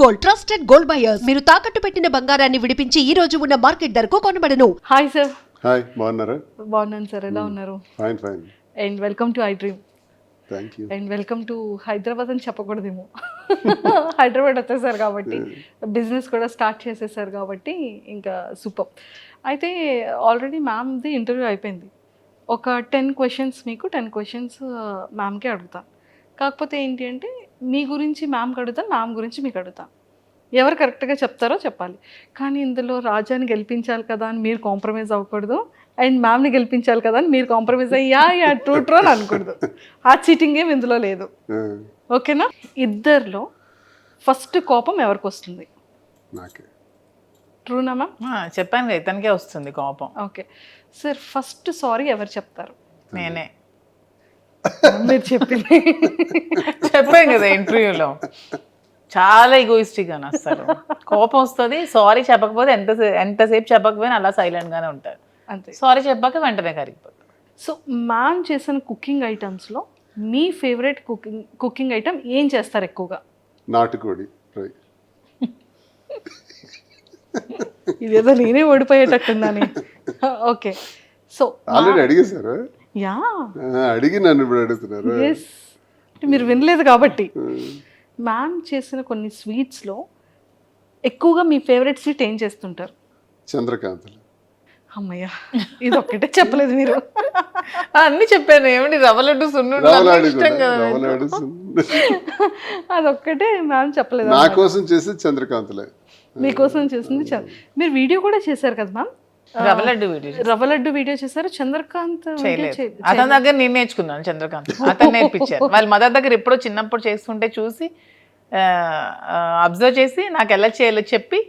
Gold, trusted gold buyers. మీరు తాకట్టు పెట్టిన బంగారాన్ని విడిపించి ఈ రోజు ఉన్న మార్కెట్ ధరకు కొనబడను. Hi sir. హాయ్, బాగున్నారా? బాగున్నాను సార్, ఎలా ఉన్నారు? Fine fine. And welcome to I dream. Thank you. And welcome to Hyderabad అని చెప్పకూడదేమో, హైదరాబాద్ వచ్చేసారు కాబట్టి, బిజినెస్ కూడా స్టార్ట్ చేసేసారు కాబట్టి ఇంకా సూపర్. అయితే ఆల్రెడీ మ్యామ్ది ఇంటర్వ్యూ అయిపోయింది. ఒక 10 క్వశ్చన్స్ మీకు, 10 క్వశ్చన్స్ మ్యామ్కే అడుగుతాను. కాకపోతే ఏంటి అంటే మీ గురించి మ్యామ్కి అడుగుతాను, మ్యామ్ గురించి మీకు అడుగుతాను. ఎవరు కరెక్ట్గా చెప్తారో చెప్పాలి. కానీ ఇందులో రాజాని గెలిపించాలి కదా అని మీరు కాంప్రమైజ్ అవ్వకూడదు, అండ్ మ్యామ్ని గెలిపించాలి కదా అని మీరు కాంప్రమైజ్ అయ్యా ట్రూ అని అనకూడదు. ఆ చీటింగ్ ఏం ఇందులో లేదు, ఓకేనా? ఇద్దరిలో ఫస్ట్ కోపం ఎవరికి వస్తుంది? నాకే. ట్రూనా మ్యామ్? చెప్పాను కదా, ఇతనికే వస్తుంది కోపం. ఓకే సార్, ఫస్ట్ సారీ ఎవరు చెప్తారు? నేనే మీరు చెప్పింది చెప్పాను కదా ఇంటర్వ్యూలో, చాలా ఈగోయిస్టిక్ అని వస్తారు. కోపం వస్తుంది, సారీ చెప్పకపోతే ఎంతసేపు చెప్పకపోయినా అలా సైలెంట్గానే ఉంటారు. అంతే, సారీ చెప్పాక వెంటనే కరిగిపోతారు. సో మ్యామ్ చేసిన కుకింగ్ ఐటమ్స్లో మీ ఫేవరెట్ కుకింగ్ ఐటమ్ ఏం చేస్తారు ఎక్కువగా? నాటుకోడి ఫ్రై. ఇదేదో నేనే ఓడిపోయేటట్టున్నాను. ఓకే, సో ఆల్రెడీ అడిగేశారు. యా, అడిగి నన్ను ఇప్పుడు అడుగుతున్నారు. ఎస్, మీరు వినలేదు కాబట్టి. మ్యామ్ చేసిన కొన్ని స్వీట్స్లో ఎక్కువగా మీ ఫేవరెట్ స్వీట్ ఏం చేస్తుంటారు? చంద్రకాంతలు. అమ్మయ్య, ఇది ఒక్కటే చెప్పలేదు మీరు. అన్ని చెప్పాను. ఏమిటి రవ్వ లడ్డు సున్నుండలు రవ్వలాడు ఇష్టం కూడా, కదా. రవ్వలాడు అదొక్కటే మ్యామ్ చెప్పలేదు. నా కోసం చేసి చంద్రకాంతలే. మీకోసం చేసింది మీరు వీడియో కూడా చేశారు కదా మ్యామ్? రవ్వ లడ్డు వీడియో రవ్వ లడ్డు వీడియో చేశారు, చంద్రకాంత్ చేయలేదు. అతని దగ్గర నేను నేర్చుకున్నాను చంద్రకాంత్, అతను నేర్పించారు. వాళ్ళ మదర్ దగ్గర ఎప్పుడో చిన్నప్పుడు చేస్తుంటే చూసి అబ్జర్వ్ చేసి నాకు ఎలా చేయాలో చెప్పి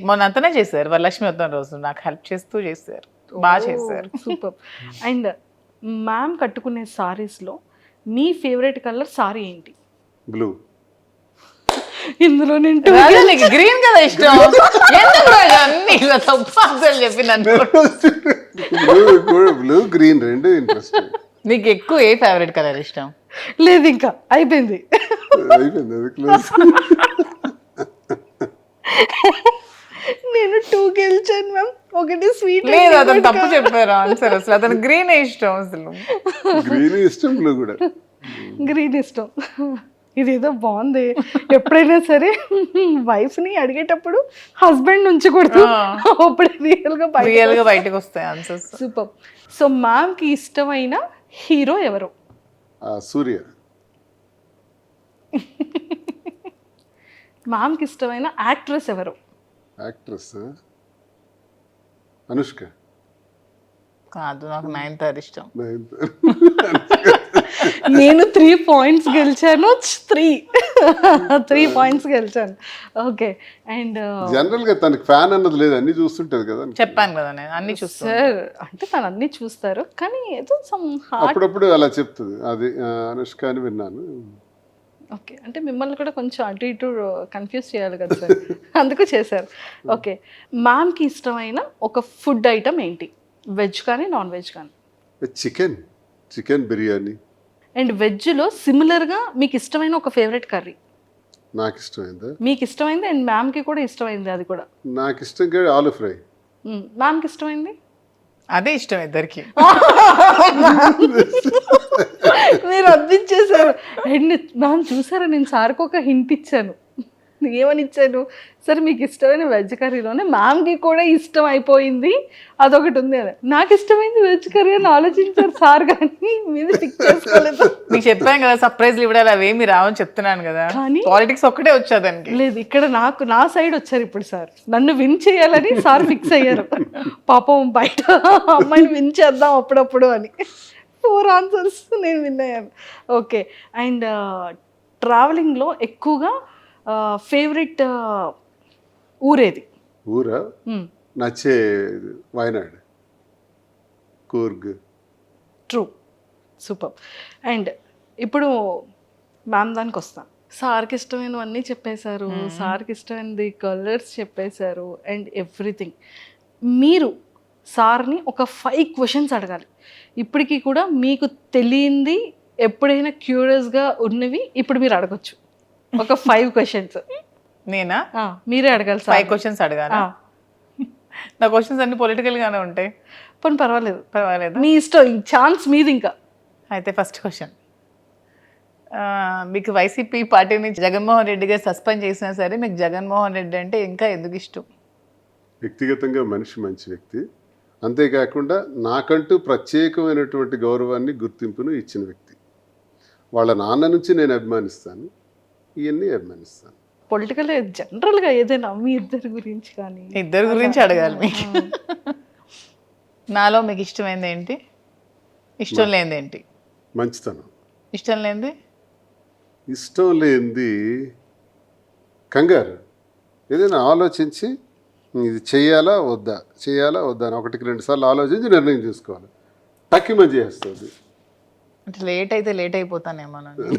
మొన్న అంతనే చేశారు. వరలక్ష్మి వద్దాం రోజు నాకు హెల్ప్ చేస్తూ చేశారు, బాగా చేశారు. సూపర్. అండ్ మ్యామ్ కట్టుకునే సారీస్లో మీ ఫేవరెట్ కలర్ సారీ ఏంటి? బ్లూ. ఇందులో నేను నీకు గ్రీన్ కదా ఇష్టం, ఎందుకు రాజా అన్ని ఇలా తప్పు ఆన్సర్లు చెప్పి నన్ను. బ్లూ గ్రీన్ రెండు ఇంట్రెస్ట్. నీకు ఎక్కువ ఏ ఫేవరెట్ కలర్ ఇష్టం? లేదు, ఇంకా అయిపోయింది. అయిపోయింది, అది క్లోజ్. నేను 2 గెలిచాను మ్యామ్, ఒకటి స్వీట్. లేదు, అతను తప్పు చెప్పారు ఆన్సర్. అసలు అతను గ్రీన్ ఇష్టం. అసలు గ్రీన్ ఇష్టం, బ్లూ కూడా. గ్రీన్ ఇష్టం. ఇదేదో బాగుంది. ఎప్పుడైనా సరే వైఫ్ని అడిగేటప్పుడు హస్బెండ్ నుంచి కొడుతూ అప్పుడే రియల్గా బయటకు వస్తాయి ఆన్సర్స్. సూపర్. సో మ్యామ్కి ఇష్టమైన హీరో ఎవరు? సూర్య. మ్యామ్కి ఇష్టమైన యాక్ట్రెస్ ఎవరు? యాక్ట్రెస్ అనుష్క. కాదు, నాకు 9th ఇష్టం. నేను 3 పాయింట్స్ గెలిచాను. 3 పాయింట్స్ గెలిచాను. ఓకే. అండ్ జనరల్ గా తనకి ఫ్యాన్ అన్నది లేదు, అన్ని చూస్తుంటది కదా. చెప్పాను కదా, నేను అన్ని చూస్తాను సార్. అంటే తను అన్ని చూస్తారు, కానీ ఏదో సమ్ అప్పుడప్పుడు అలా చెప్తుంది. అది అనుష్క అని విన్నాను. ఓకే, అంటే మిమ్మల్ని కూడా కొంచెం అటు ఇటు కన్ఫ్యూజ్ చేయాలి కదా సార్, అందుకు చేశారు. ఓకే, మ్యామ్కి ఇష్టమైన ఒక ఫుడ్ ఐటమ్ ఏంటి? వెజ్ కానీ నాన్ వెజ్ కానీ? చికెన్ బిర్యానీ. అండ్ వెజ్లో సిమిలర్గా మీకు ఇష్టమైన ఒక ఫేవరెట్ కర్రీ? నాకు ఇష్టమైందా? మీకు ఇష్టమైంది అండ్ మ్యామ్కి కూడా ఇష్టమైంది అది కూడా? నాకు ఇష్టం ఆలు ఫ్రై. మ్యామ్కి ఇష్టమైంది అదే ఇష్టం ఇద్దరికి. మీరు అందించేశారు. అండ్ మ్యామ్ చూసారా, నేను సార్కి ఒక హింట్ ఇచ్చాను. ఏమని ఇచ్చాను? సరే మీకు ఇష్టమైన వెజ్ కర్రీలోనే మ్యామ్కి కూడా ఇష్టం అయిపోయింది అదొకటి ఉంది అని. నాకు ఇష్టమైంది వెజ్ కర్రీ అని ఆలోచించారు సార్, కానీ మీద ఫిక్స్ చేసుకోలేదు. మీకు చెప్పాను కదా, సర్ప్రైజ్లు ఇవ్వడాలి అవేమి రావని చెప్తున్నాను కదా. కానీ పాలిటిక్స్ ఒక్కటే వచ్చేదానికి లేదు, ఇక్కడ నా సైడ్ వచ్చారు ఇప్పుడు సార్. నన్ను విన్ చేయాలని సార్ ఫిక్స్ అయ్యారు. పాపం బయట అమ్మాయిని విన్ చేద్దాం అప్పుడప్పుడు అని 4 ఆన్సర్స్ నేను విన్ అయ్యాను. ఓకే. అండ్ ట్రావెలింగ్లో ఎక్కువగా ఫేవరెట్ ఊరేది? ఊరా నచ్చే Wayanad, Coorg. True, super. And ఇప్పుడు మ్యామ్ దానికి వస్తాం. సార్కి ఇష్టమైనవన్నీ చెప్పేశారు, సార్కి ఇష్టమైనది కలర్స్ చెప్పేశారు అండ్ ఎవ్రీథింగ్. మీరు సార్ని ఒక 5 క్వశ్చన్స్ అడగాలి. ఇప్పటికీ కూడా మీకు తెలియంది, ఎప్పుడైనా క్యూరియస్గా ఉన్నవి ఇప్పుడు మీరు అడగచ్చు. ఒక 5 క్వశ్చన్స్. నేనా మీరే అడగాలి 5 సార్. క్వశ్చన్స్ అడగాలా? నా క్వశ్చన్స్ అన్ని పొలిటికల్ గానే ఉంటాయి. పోనీ పర్వాలేదు, పర్వాలేదు. మీ ఇష్టం, ఛాన్స్ మీది. ఇంకా అయితే ఫస్ట్ క్వశ్చన్, మీకు వైసీపీ పార్టీ నుంచి జగన్మోహన్ రెడ్డి గారు సస్పెండ్ చేసినా సరే మీకు జగన్మోహన్ రెడ్డి అంటే ఇంకా ఎందుకు ఇష్టం? వ్యక్తిగతంగా మనిషి మంచి వ్యక్తి, అంతేకాకుండా నాకంటూ ప్రత్యేకమైనటువంటి గౌరవాన్ని గుర్తింపును ఇచ్చిన వ్యక్తి. వాళ్ళ నాన్న నుంచి నేను అభిమానిస్తాను, ఇవన్నీ అభిమానిస్తాను. పొలిటికల్ జనరల్గా ఏదైనా మీ ఇద్దరి గురించి కానీ. ఇద్దరు గురించి అడగాలి మీకు. నాలో మీకు ఇష్టమైంది ఏంటి, ఇష్టం లేనిది ఏంటి? మంచితనం. ఇష్టం లేనిది? ఇష్టం లేనిది కంగారు. ఏదైనా ఆలోచించి ఇది చేయాలా వద్దా అని 1-2 సార్లు ఆలోచించి నిర్ణయం తీసుకోవాలి. టక్కిమని చేస్తుంది. అంటే లేట్ అయితే లేట్ అయిపోతానేమోనండి.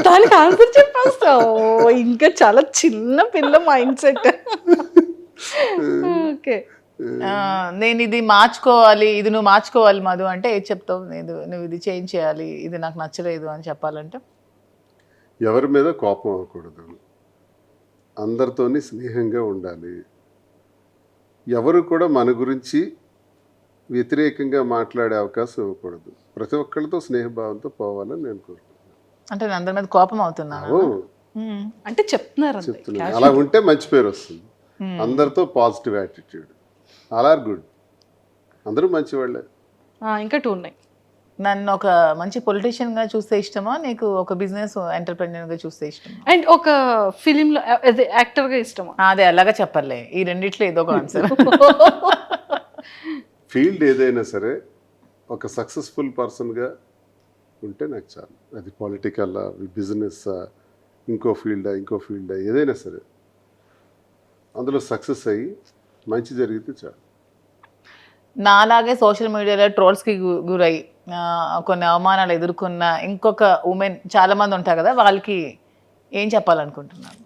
దానికి ఆన్సర్ చెప్పేస్తావు. ఇంకా చాలా చిన్న పిల్ల మైండ్ సెట్. ఓకే, నేను ఇది మార్చుకోవాలి, ఇది నువ్వు మార్చుకోవాలి మధు అంటే ఏది చెప్తావు? నువ్వు ఇది చేంజ్ చేయాలి, ఇది నాకు నచ్చలేదు అని చెప్పాలంటే? ఎవరి మీద కోపం అవ్వకూడదు, అందరితోని స్నేహంగా ఉండాలి, ఎవరు కూడా మన గురించి వ్యతిరేకంగా మాట్లాడే అవకాశం ఇవ్వకూడదు, ప్రతి ఒక్కరితో స్నేహభావంతో పోవాలని నేను కోరుకుంటున్నాను. అంటే నేను అందరి మీద కోపం అవుతున్నాను అంటే చెప్తున్నారు. అలా ఉంటే మంచి పేరు వస్తుంది. అందరితో positive attitude, all are good, అందరూ మంచివాళ్ళే. ఇంకా 2 ఉన్నాయి. నన్ను ఒక మంచి పొలిటీషియన్ గా చూస్తే ఇష్టమా, నీకు ఒక బిజినెస్ ఎంటర్ప్రెన్యూర్ గా చూస్తే ఇష్టమా, అండ్ ఒక ఫిలిం లో యాక్టర్ గా ఇష్టమా? అదే అలాగా చెప్పలే, ఈ రెండిట్లో ఏదో ఒక ఆన్సర్. ఫీల్డ్ ఏదైనా సరే ఒక సక్సెస్ఫుల్ పర్సన్గా ఉంటే నాకు చాలు. అది పొలిటికల్, బిజినెస్, ఇంకో ఫీల్డా ఏదైనా సరే అందులో సక్సెస్ అయ్యి మంచి జరిగితే చాలు. నాలాగే సోషల్ మీడియాలో ట్రోల్స్కి గురై కొన్ని అవమానాలు ఎదుర్కొన్న ఇంకొక ఉమెన్ చాలా మంది ఉంటారు కదా, వాళ్ళకి ఏం చెప్పాలనుకుంటున్నాను?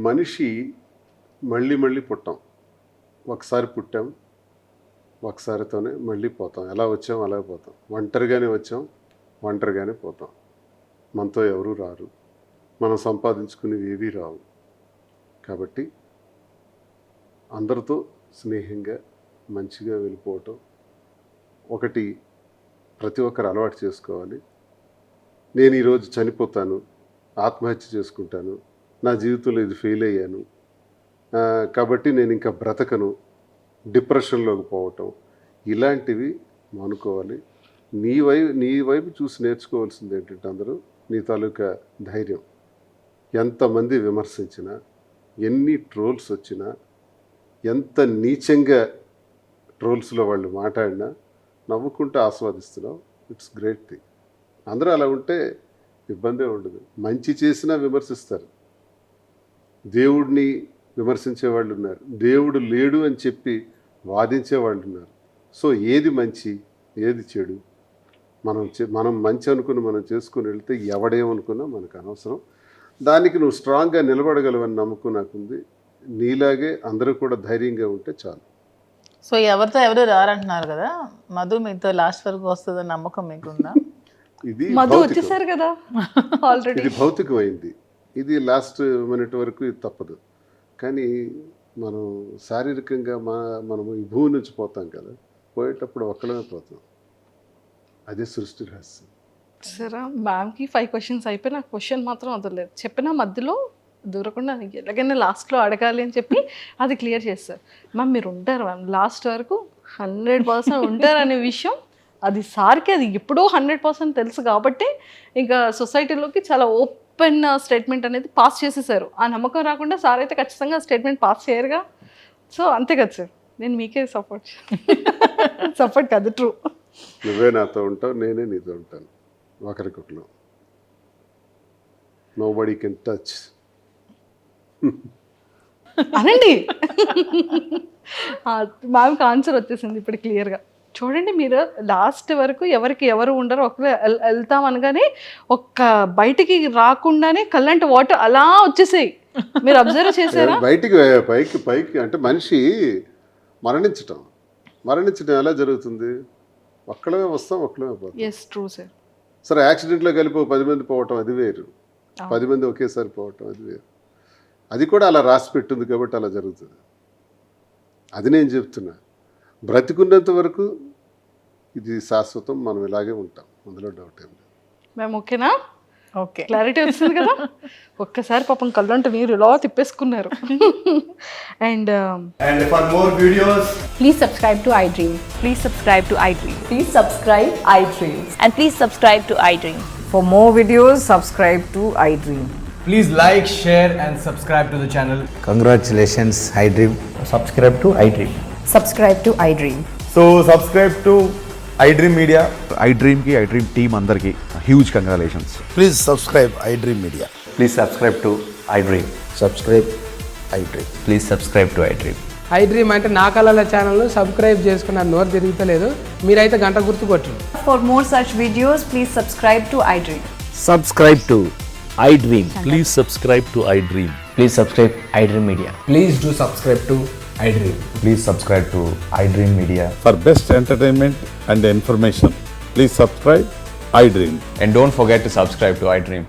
మనిషి మళ్ళీ పుట్టాం. ఒకసారి పుట్టాం, ఒకసారితోనే మళ్ళీ పోతాం. ఎలా వచ్చాం అలాగే పోతాం. ఒంటరిగానే వచ్చాం, ఒంటరిగానే పోతాం. మనతో ఎవరూ రారు, మనం సంపాదించుకునేవి ఏవీ రావు. కాబట్టి అందరితో స్నేహంగా మంచిగా వెళ్ళిపోవటం ఒకటి ప్రతి ఒక్కరు అలవాటు చేసుకోవాలి. నేను ఈరోజు చనిపోతాను, ఆత్మహత్య చేసుకుంటాను, నా జీవితంలో ఇది ఫెయిల్ అయ్యాను కాబట్టి నేను ఇంకా బ్రతకను, డిప్రెషన్లోకి పోవటం, ఇలాంటివి మానుకోవాలి. నీ వైపు చూసి నేర్చుకోవాల్సింది ఏంటంటే అందరూ నీ తాలూకా ధైర్యం. ఎంతమంది విమర్శించినా, ఎన్ని ట్రోల్స్ వచ్చినా, ఎంత నీచంగా ట్రోల్స్లో వాళ్ళు మాట్లాడినా నవ్వుకుంటూ ఆస్వాదిస్తున్నావు. It's great thing. అందరూ అలా ఉంటే ఇబ్బందే ఉండదు. మంచి చేసినా విమర్శిస్తారు. దేవుడిని విమర్శించే వాళ్ళు ఉన్నారు, దేవుడు లేడు అని చెప్పి వాదించే వాళ్ళు ఉన్నారు. సో ఏది మంచి ఏది చెడు మనం మంచి అనుకుని మనం చేసుకుని వెళ్తే ఎవడేమనుకున్నా మనకు అనవసరం. దానికి నువ్వు స్ట్రాంగ్గా నిలబడగలవని నమ్మకం నాకుంది. నీలాగే అందరూ కూడా ధైర్యంగా ఉంటే చాలు. సో ఎవరితో ఎవరు రారంటున్నారు కదా, మధు మీతో లాస్ట్ వరకు వస్తుందని నమ్మకం మీకుందా? ఇది మధు వచ్చేసారు కదా ఆల్రెడీ. ఇది భౌతికమైంది. ఇది లాస్ట్ మినిట్ వరకు ఇది తప్పదు. కానీ మనం శారీరకంగా మనము ఈ భూమి నుంచి పోతాం కదా, పోయేటప్పుడు ఒక్కడమే పోతాం. అదే సృష్టి రహస్యం. సరే, మ్యామ్కి 5 క్వశ్చన్స్ అయిపోయి నాకు క్వశ్చన్ మాత్రం వదలలేదు. చెప్పిన మధ్యలో దూరకుండా ఎలాగైనా లాస్ట్లో అడగాలి అని చెప్పి అది క్లియర్ చేస్తారు. మ్యామ్ మీరు ఉంటారు మ్యామ్ లాస్ట్ వరకు 100% ఉంటారు అనే విషయం అది సార్కి అది ఎప్పుడో 100% తెలుసు కాబట్టి ఇంకా సొసైటీలోకి చాలా ఓపెన్ స్టేట్మెంట్ అనేది పాస్ చేసేసారు. ఆ నమ్మకం రాకుండా సార్ అయితే ఖచ్చితంగా స్టేట్మెంట్ పాస్ చేయరుగా. సో అంతే కదా సార్, నేను మీకే సపోర్ట్ కాదు, ట్రూ. నువ్వే నాతో ఉంటావు, నేనే నీతో ఉంటాను. ఒకరికొకరు. Nobody can touch. అనండి. మ్యామ్కి ఆన్సర్ వచ్చేసింది ఇప్పుడు క్లియర్గా. చూడండి, మీరు లాస్ట్ వరకు ఎవరికి ఎవరు ఉండరు, ఒకరు వెళ్తాం అనగానే ఒక్క బయటికి రాకుండానే కల్లంటి వాటర్ అలా వచ్చేసాయి. మీరు అబ్జర్వ్ చేశారా? బయటికి పైకి అంటే మనిషి మరణించటం ఎలా జరుగుతుంది? ఒక్కడమే వస్తాం, ఒక్కడమే పోతాం. Yes, true sir. సరే, యాక్సిడెంట్లో కలిపి 10 మంది పోవటం అది వేరు. 10 మంది ఒకేసారి పోవటం అది వేరు. అది కూడా అలా రాసి పెట్టింది కాబట్టి అలా జరుగుతుంది. అది నేను చెప్తున్నా. బ్రతికున్నంత వరకు ఇది శాశ్వతం, మనం ఇలాగే ఉంటాం, అందులో డౌట్ ఏం లేదు. మేము ఓకేనా? ఓకే. క్లారిటీ వచ్చింది కదా. ఒక్కసారి పాపం కళ్ళంటే నీరు ఇలా తిప్పేసుకున్నారు. And And for more videos, Please subscribe to iDream. Please subscribe to iDream. Please subscribe iDream. And please subscribe to iDream. For more videos, subscribe to iDream. please like, share, and subscribe to the channel. Congratulations, iDream. Subscribe to iDream. Subscribe to iDream. So subscribe to iDream Media. iDream की iDream team अंदर की huge congratulations. Please subscribe iDream Media. Please subscribe to iDream. Subscribe iDream. Please subscribe to iDream. iDream అంటే నా కళల channel subscribe చేసుకున్న నోరు తిరుగుతలేదు, మీరైతే గంట గుర్తు కొట్టండి. For more such videos, please subscribe to iDream. Subscribe to iDream. Please subscribe to iDream. Please subscribe iDream Media. Please do subscribe to iDream. Please subscribe to iDream Media. For best entertainment and information, please subscribe iDream. And don't forget to subscribe to iDream.